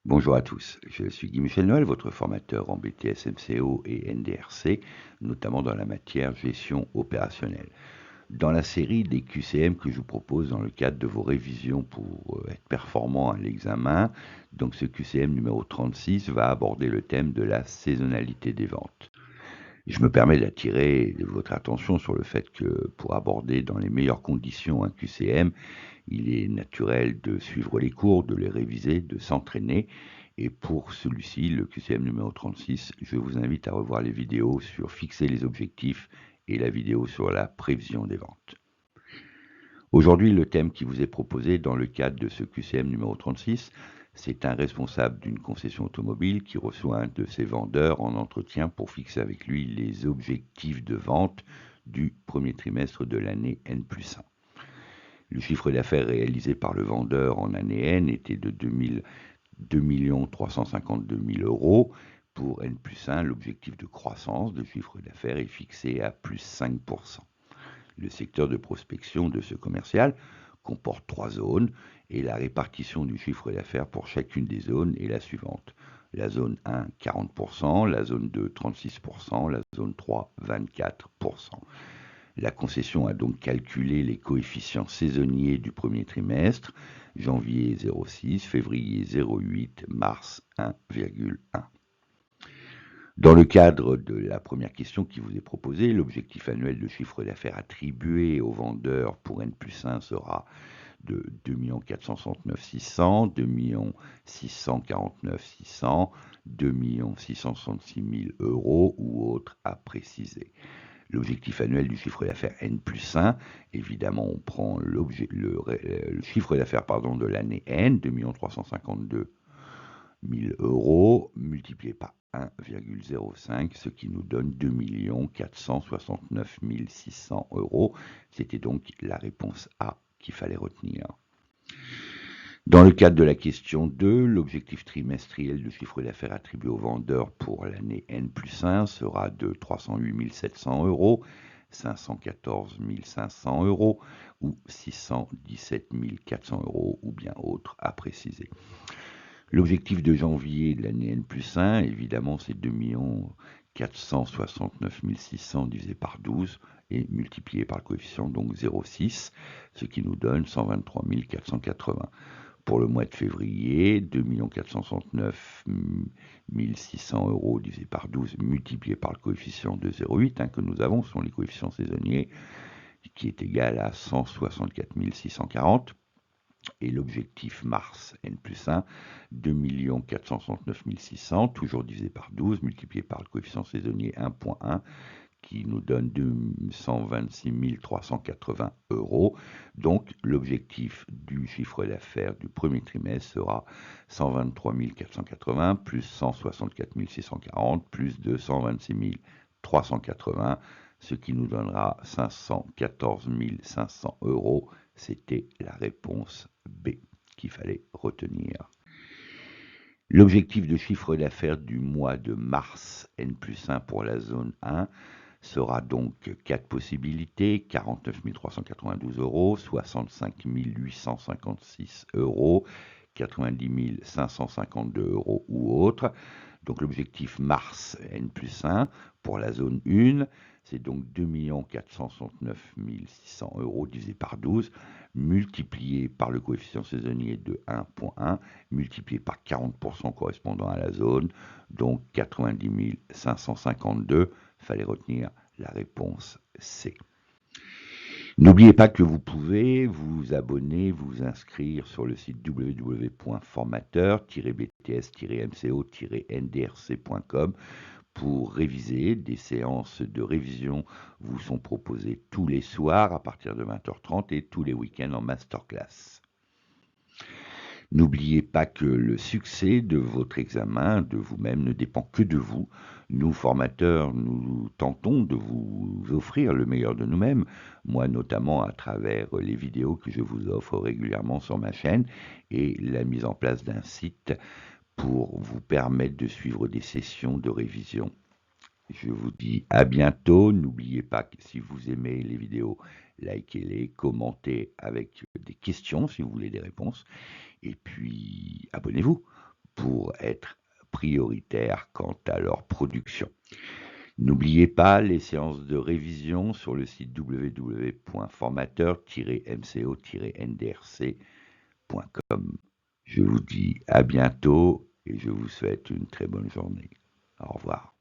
Bonjour à tous, je suis Guy Michel Noël, votre formateur en BTS MCO et NDRC, notamment dans la matière gestion opérationnelle. Dans la série des QCM que je vous propose dans le cadre de vos révisions pour être performant à l'examen, donc ce QCM numéro 36 va aborder le thème de la saisonnalité des ventes. Je me permets d'attirer votre attention sur le fait que pour aborder dans les meilleures conditions un QCM, il est naturel de suivre les cours, de les réviser, de s'entraîner. Et pour celui-ci, le QCM numéro 36, je vous invite à revoir les vidéos sur fixer les objectifs et la vidéo sur la prévision des ventes. Aujourd'hui, le thème qui vous est proposé dans le cadre de ce QCM numéro 36, c'est un responsable d'une concession automobile qui reçoit un de ses vendeurs en entretien pour fixer avec lui les objectifs de vente du premier trimestre de l'année N+1. Le chiffre d'affaires réalisé par le vendeur en année N était de 2 352 000 euros. Pour N+1, l'objectif de croissance de chiffre d'affaires est fixé à plus 5%. Le secteur de prospection de ce commercial comporte 3 zones et la répartition du chiffre d'affaires pour chacune des zones est la suivante. La zone 1, 40%, la zone 2, 36%, la zone 3, 24%. La concession a donc calculé les coefficients saisonniers du premier trimestre, janvier 0,6, février 0,8, mars 1,1. Dans le cadre de la première question qui vous est proposée, l'objectif annuel de chiffre d'affaires attribué aux vendeurs pour N+1 sera de 2 469 600, 2 649 600, 2 666 000 euros ou autres à préciser. L'objectif annuel du chiffre d'affaires N+1, évidemment, on prend le chiffre d'affaires de l'année N, 2 352 000 euros, multiplié par 1,05, ce qui nous donne 2 469 600 euros. C'était donc la réponse A qu'il fallait retenir. Dans le cadre de la question 2, l'objectif trimestriel de chiffre d'affaires attribué aux vendeurs pour l'année N+1 sera de 308 700 euros, 514 500 euros ou 617 400 euros ou bien autre à préciser. L'objectif de janvier de l'année N+1, évidemment, c'est 2 469 600 divisé par 12 et multiplié par le coefficient, donc 0,6, ce qui nous donne 123 480. Pour le mois de février, 2 469 600 euros divisé par 12 multiplié par le coefficient de 0,8 que nous avons, ce sont les coefficients saisonniers, qui est égal à 164 640. Et l'objectif mars N+1, 2 469 600, toujours divisé par 12, multiplié par le coefficient saisonnier 1,1, qui nous donne 226 380 euros. Donc l'objectif du chiffre d'affaires du premier trimestre sera 123 480 plus 164 640 plus 226 380, ce qui nous donnera 514 500 euros. C'était la réponse B qu'il fallait retenir. L'objectif de chiffre d'affaires du mois de mars N+1 pour la zone 1 sera donc 4 possibilités, 49 392 euros, 65 856 euros, 90 552 euros ou autre. Donc l'objectif mars N+1 pour la zone 1, c'est donc 2 469 600 euros divisé par 12, multiplié par le coefficient saisonnier de 1,1, multiplié par 40% correspondant à la zone, donc 90 552. Fallait retenir la réponse C. N'oubliez pas que vous pouvez vous abonner, vous inscrire sur le site www.formateur-bts-mco-ndrc.com pour réviser. Des séances de révision vous sont proposées tous les soirs à partir de 20h30 et tous les week-ends en masterclass. N'oubliez pas que le succès de votre examen, de vous-même, ne dépend que de vous. Nous, formateurs, nous tentons de vous offrir le meilleur de nous-mêmes, moi notamment à travers les vidéos que je vous offre régulièrement sur ma chaîne et la mise en place d'un site pour vous permettre de suivre des sessions de révision. Je vous dis à bientôt. N'oubliez pas que si vous aimez les vidéos, likez-les, commentez avec des questions si vous voulez des réponses. Et puis, abonnez-vous pour être prioritaires quant à leur production. N'oubliez pas les séances de révision sur le site www.formateur-mco-ndrc.com. Je vous dis à bientôt et je vous souhaite une très bonne journée. Au revoir.